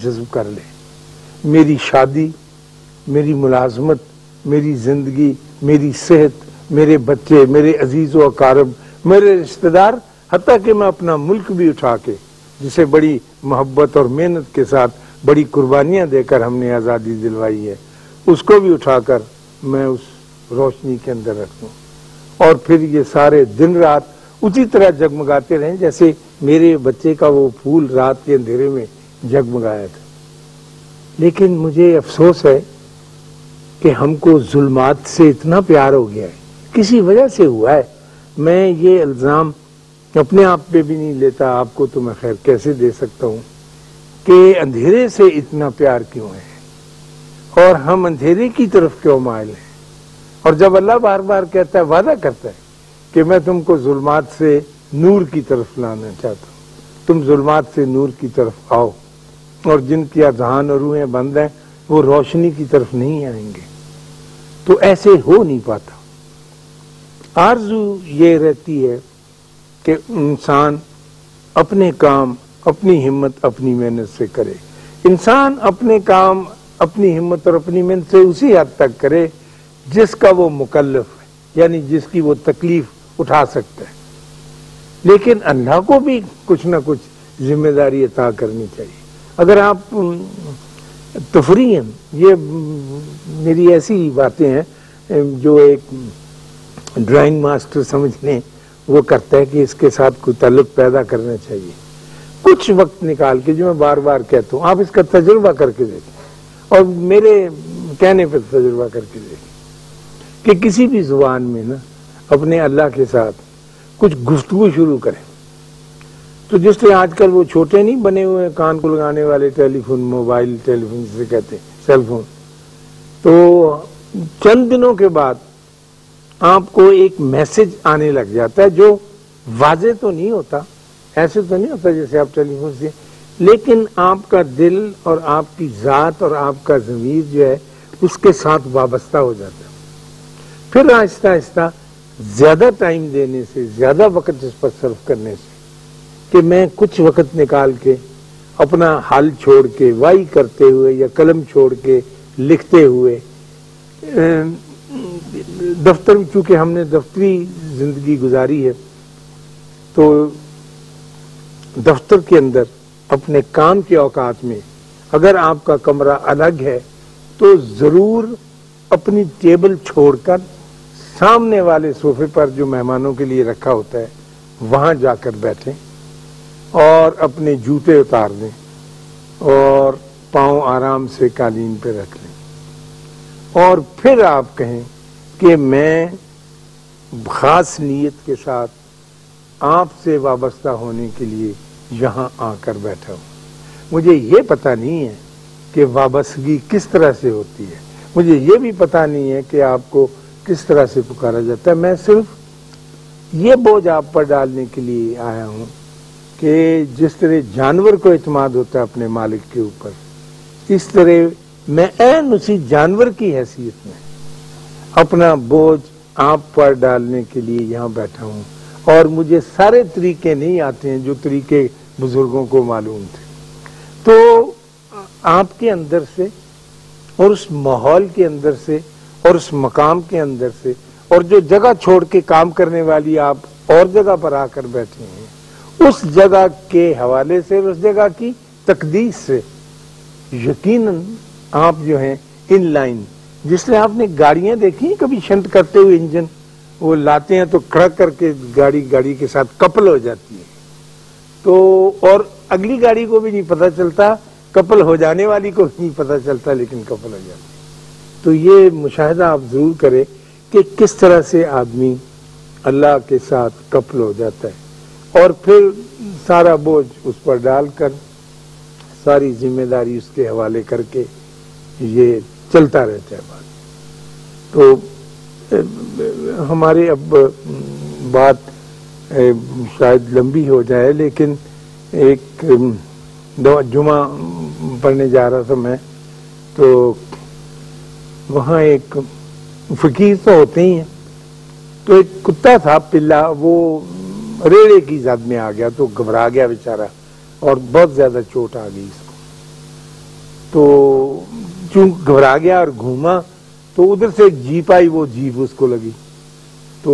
جذب کر لے. میری شادی، میری ملازمت، میری زندگی، میری صحت، میرے بچے، میرے عزیز و اقارب، میرے رشتہ دار، حتیٰ کہ میں اپنا ملک بھی اٹھا کے، جسے بڑی محبت اور محنت کے ساتھ بڑی قربانیاں دے کر ہم نے آزادی دلوائی ہے، اس کو بھی اٹھا کر میں اس روشنی کے اندر رکھوں، اور پھر یہ سارے دن رات اسی طرح جگمگاتے رہیں جیسے میرے بچے کا وہ پھول رات کے اندھیرے میں جگمگایا تھا. لیکن مجھے افسوس ہے کہ ہم کو ظلمات سے اتنا پیار ہو گیا ہے، کسی وجہ سے ہوا ہے. میں یہ الزام اپنے آپ پہ بھی نہیں لیتا، آپ کو تو میں خیر کیسے دے سکتا ہوں کہ اندھیرے سے اتنا پیار کیوں ہے اور ہم اندھیرے کی طرف کیوں مائل ہیں. اور جب اللہ بار بار کہتا ہے، وعدہ کرتا ہے کہ میں تم کو ظلمات سے نور کی طرف لانا چاہتا ہوں، تم ظلمات سے نور کی طرف آؤ، اور جن کی اذہان اور روحیں بند ہیں وہ روشنی کی طرف نہیں آئیں گے، تو ایسے ہو نہیں پاتا. آرزو یہ رہتی ہے کہ انسان اپنے کام اپنی ہمت اپنی محنت سے کرے. انسان اپنے کام اپنی ہمت اور اپنی محنت سے اسی حد تک کرے جس کا وہ مکلف ہے، یعنی جس کی وہ تکلیف اٹھا سکتا ہے. لیکن اللہ کو بھی کچھ نہ کچھ ذمہ داری عطا کرنی چاہیے. اگر آپ تفریح، یہ میری ایسی باتیں ہیں جو ایک ڈرائنگ ماسٹر سمجھ لیں وہ کرتا ہے کہ اس کے ساتھ کوئی تعلق پیدا کرنا چاہیے. کچھ وقت نکال کے، جو میں بار بار کہتا ہوں، آپ اس کا تجربہ کر کے دیکھیں اور میرے کہنے پہ تجربہ کر کے دیکھیں کہ کسی بھی زبان میں نا اپنے اللہ کے ساتھ کچھ گفتگو شروع کریں. تو جس طرح آج کل وہ چھوٹے نہیں بنے ہوئے کان کو لگانے والے ٹیلی فون، موبائل ٹیلی فون جسے کہتے ہیں، سیل فون، تو چند دنوں کے بعد آپ کو ایک میسج آنے لگ جاتا ہے جو واضح تو نہیں ہوتا، ایسے تو نہیں ہوتا جیسے آپ ٹیلی فون سے، لیکن آپ کا دل اور آپ کی ذات اور آپ کا ضمیر جو ہے اس کے ساتھ وابستہ ہو جاتا ہے. پھر آہستہ آہستہ زیادہ ٹائم دینے سے، زیادہ وقت اس پر صرف کرنے سے، کہ میں کچھ وقت نکال کے اپنا حال چھوڑ کے وائی کرتے ہوئے یا قلم چھوڑ کے لکھتے ہوئے، دفتر میں چونکہ ہم نے دفتری زندگی گزاری ہے تو دفتر کے اندر اپنے کام کے اوقات میں اگر آپ کا کمرہ الگ ہے تو ضرور اپنی ٹیبل چھوڑ کر سامنے والے صوفے پر جو مہمانوں کے لیے رکھا ہوتا ہے وہاں جا کر بیٹھیں اور اپنے جوتے اتار دیں اور پاؤں آرام سے قالین پہ رکھ لیں، اور پھر آپ کہیں کہ میں خاص نیت کے ساتھ آپ سے وابستہ ہونے کے لیے یہاں آ کر بیٹھا ہوں. مجھے یہ پتہ نہیں ہے کہ وابستگی کس طرح سے ہوتی ہے، مجھے یہ بھی پتہ نہیں ہے کہ آپ کو کس طرح سے پکارا جاتا ہے. میں صرف یہ بوجھ آپ پر ڈالنے کے لیے آیا ہوں کہ جس طرح جانور کو اعتماد ہوتا ہے اپنے مالک کے اوپر، اس طرح میں عین اسی جانور کی حیثیت میں اپنا بوجھ آپ پر ڈالنے کے لیے یہاں بیٹھا ہوں. اور مجھے سارے طریقے نہیں آتے ہیں جو طریقے بزرگوں کو معلوم تھے. تو آپ کے اندر سے اور اس ماحول کے اندر سے اور اس مقام کے اندر سے اور جو جگہ چھوڑ کے کام کرنے والی آپ اور جگہ پر آ کر بیٹھے ہیں، اس جگہ کے حوالے سے اور اس جگہ کی تقدیس سے یقیناً آپ جو ہیں ان لائن، جس طرح آپ نے گاڑیاں دیکھی کبھی شنٹ کرتے ہوئے انجن وہ لاتے ہیں تو کھڑک کر کے گاڑی کے ساتھ کپل ہو جاتی ہے، تو اور اگلی گاڑی کو بھی نہیں پتہ چلتا، کپل ہو جانے والی کو بھی نہیں پتہ چلتا، لیکن کپل ہو جاتی. تو یہ مشاہدہ آپ ضرور کریں کہ کس طرح سے آدمی اللہ کے ساتھ کپل ہو جاتا ہے اور پھر سارا بوجھ اس پر ڈال کر ساری ذمہ داری اس کے حوالے کر کے یہ چلتا رہتا ہے. بات تو ہمارے اب بات شاید لمبی ہو جائے، لیکن ایک جمعہ پڑھنے جا رہا تھا میں، تو وہاں ایک فقیر تو ہوتے ہی ہیں، تو ایک کتا تھا پلا، وہ ریڑے کی زد میں آ گیا تو گھبرا گیا بیچارہ اور بہت زیادہ چوٹ آ گئی اس کو. تو چون گھبرا گیا اور گھوما تو ادھر سے ایک جیپ آئی، وہ جیپ اس کو لگی تو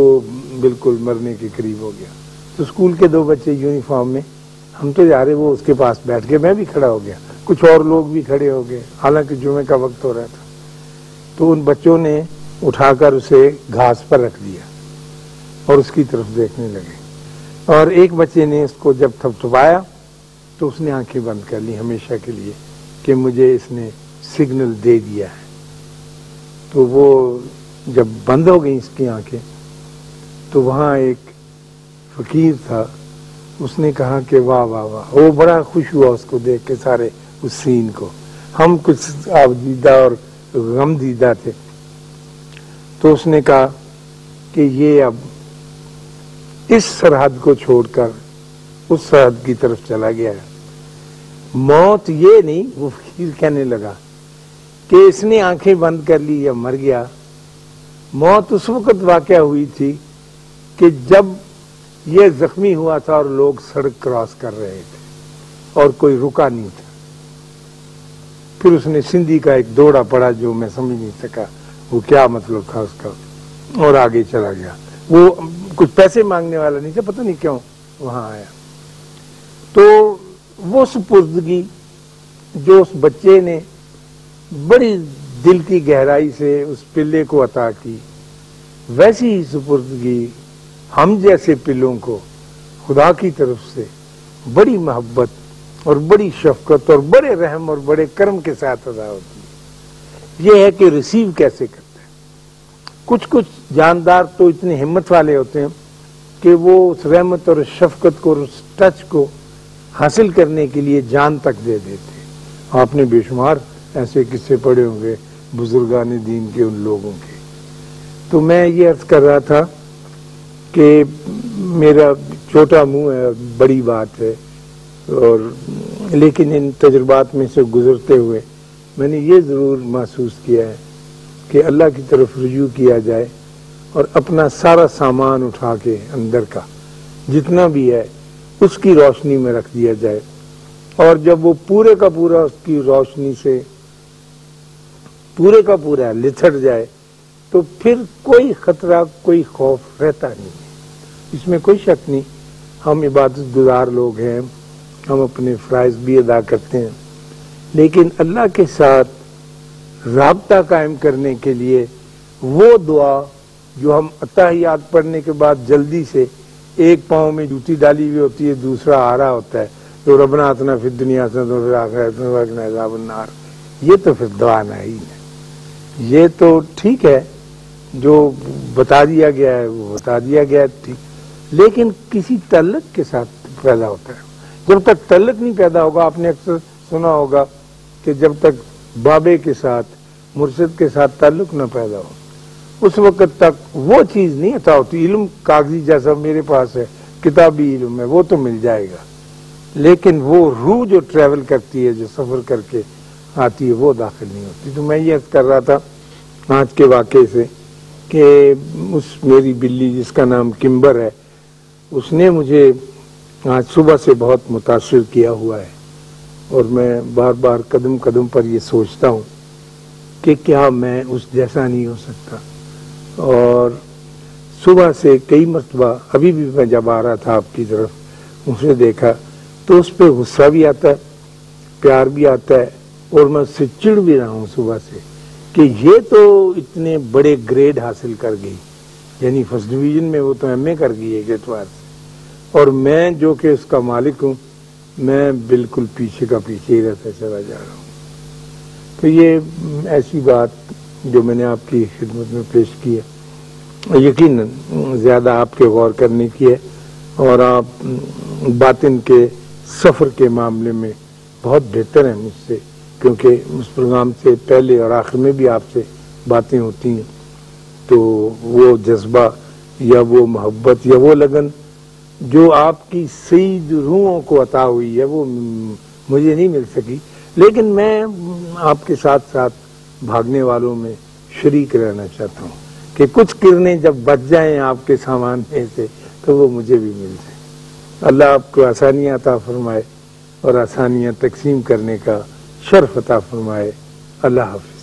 بالکل مرنے کے قریب ہو گیا. تو اسکول کے 2 بچے یونیفارم میں، ہم تو جا رہے، وہ اس کے پاس بیٹھ گئے، میں بھی کھڑا ہو گیا، کچھ اور لوگ بھی کھڑے ہو گئے، حالانکہ جمعے کا وقت ہو رہا تھا. تو ان بچوں نے اٹھا کر اسے گھاس پر رکھ دیا اور اس کی طرف دیکھنے لگے، اور ایک بچے نے اس کو جب تھپتھپایا تو اس نے آنکھیں بند کر لی ہمیشہ کے لیے کہ مجھے اس نے سگنل دے دیا ہے. تو وہ جب بند ہو گئی اس کی آنکھیں تو وہاں ایک فقیر تھا، اس نے کہا کہ واہ واہ واہ، وہ بڑا خوش ہوا اس کو دیکھ کے، سارے اس سین کو. ہم کچھ آبدیدہ اور غم دیدہ تھے. تو اس نے کہا کہ یہ اب اس سرحد کو چھوڑ کر اس سرحد کی طرف چلا گیا ہے. موت یہ نہیں، وہ فقیر کہنے لگا کہ اس نے آنکھیں بند کر لی یا مر گیا. موت اس وقت واقع ہوئی تھی کہ جب یہ زخمی ہوا تھا اور لوگ سڑک کراس کر رہے تھے اور کوئی رکا نہیں تھا. پھر اس نے سندھی کا ایک دوڑا پڑا جو میں سمجھ نہیں سکا وہ کیا مطلب تھا اس کا، اور آگے چلا گیا. وہ کچھ پیسے مانگنے والا نہیں تھا، پتہ نہیں کیوں وہاں آیا. تو وہ سپردگی جو اس بچے نے بڑی دل کی گہرائی سے اس پلے کو عطا کی، ویسی ہی سپردگی ہم جیسے پلوں کو خدا کی طرف سے بڑی محبت اور بڑی شفقت اور بڑے رحم اور بڑے کرم کے ساتھ ادا ہوتی ہے. یہ ہے کہ ریسیو کیسے کرتا ہے. کچھ جاندار تو اتنے ہمت والے ہوتے ہیں کہ وہ اس رحمت اور شفقت کو اور اس ٹچ کو حاصل کرنے کے لیے جان تک دے دیتے ہیں. آپ نے بے شمار ایسے قصے پڑھے ہوں گے بزرگان دین کے، ان لوگوں کے. تو میں یہ عرض کر رہا تھا کہ میرا چھوٹا منہ ہے، بڑی بات ہے، اور لیکن ان تجربات میں سے گزرتے ہوئے میں نے یہ ضرور محسوس کیا ہے کہ اللہ کی طرف رجوع کیا جائے اور اپنا سارا سامان اٹھا کے اندر کا جتنا بھی ہے اس کی روشنی میں رکھ دیا جائے، اور جب وہ پورے کا پورا اس کی روشنی سے پورے کا پورا لتھڑ جائے تو پھر کوئی خطرہ، کوئی خوف رہتا نہیں. اس میں کوئی شک نہیں. ہم عبادت گزار لوگ ہیں، ہم اپنے فرائض بھی ادا کرتے ہیں، لیکن اللہ کے ساتھ رابطہ قائم کرنے کے لیے وہ دعا جو ہم اتحیات پڑھنے کے بعد جلدی سے ایک پاؤں میں جوتی ڈالی ہوئی ہوتی ہے، دوسرا آ رہا ہوتا ہے جو ربنا آتنا فی الدنیا حسنۃ وفی الآخرۃ حسنۃ وقنا عذاب النار، یہ تو پھر دعا نہیں ہے. یہ تو ٹھیک ہے، جو بتا دیا گیا ہے وہ بتا دیا گیا ہے، ٹھیک، لیکن کسی تعلق کے ساتھ پیدا ہوتا ہے. جب تک تعلق نہیں پیدا ہوگا، آپ نے اکثر سنا ہوگا کہ جب تک بابے کے ساتھ، مرشد کے ساتھ تعلق نہ پیدا ہو اس وقت تک وہ چیز نہیں عطا ہوتی. علم کاغذی جیسا میرے پاس ہے، کتابی علم ہے، وہ تو مل جائے گا، لیکن وہ روح جو ٹریول کرتی ہے، جو سفر کر کے آتی ہے، وہ داخل نہیں ہوتی. تو میں یہ عرض کر رہا تھا آج کے واقعے سے کہ اس میری بلی جس کا نام کمبر ہے، اس نے مجھے آج صبح سے بہت متاثر کیا ہوا ہے، اور میں بار بار قدم قدم پر یہ سوچتا ہوں کہ کیا میں اس جیسا نہیں ہو سکتا. اور صبح سے کئی مرتبہ ابھی بھی میں جب آ رہا تھا آپ کی طرف اسے دیکھا تو اس پہ غصہ بھی آتا ہے، پیار بھی آتا ہے، اور میں اس سے چڑ بھی رہا ہوں صبح سے کہ یہ تو اتنے بڑے گریڈ حاصل کر گئی، یعنی فرسٹ ڈویژن میں وہ تو ایم اے کر گئی ایک اعتبار سے، اور میں جو کہ اس کا مالک ہوں میں بالکل پیچھے کا پیچھے ہی رہتا چلا جا رہا ہوں. تو یہ ایسی بات جو میں نے آپ کی خدمت میں پیش کی ہے، یقیناً زیادہ آپ کے غور کرنے کی ہے، اور آپ باطن کے سفر کے معاملے میں بہت بہتر ہیں مجھ سے، کیونکہ اس پروگرام سے پہلے اور آخر میں بھی آپ سے باتیں ہوتی ہیں. تو وہ جذبہ یا وہ محبت یا وہ لگن جو آپ کی سید روحوں کو عطا ہوئی ہے وہ مجھے نہیں مل سکی، لیکن میں آپ کے ساتھ ساتھ بھاگنے والوں میں شریک رہنا چاہتا ہوں کہ کچھ کرنیں جب بچ جائیں آپ کے سامان میں سے تو وہ مجھے بھی مل جائیں. اللہ آپ کو آسانیاں عطا فرمائے اور آسانیاں تقسیم کرنے کا شرف عطا فرمائے۔ اللہ حافظ۔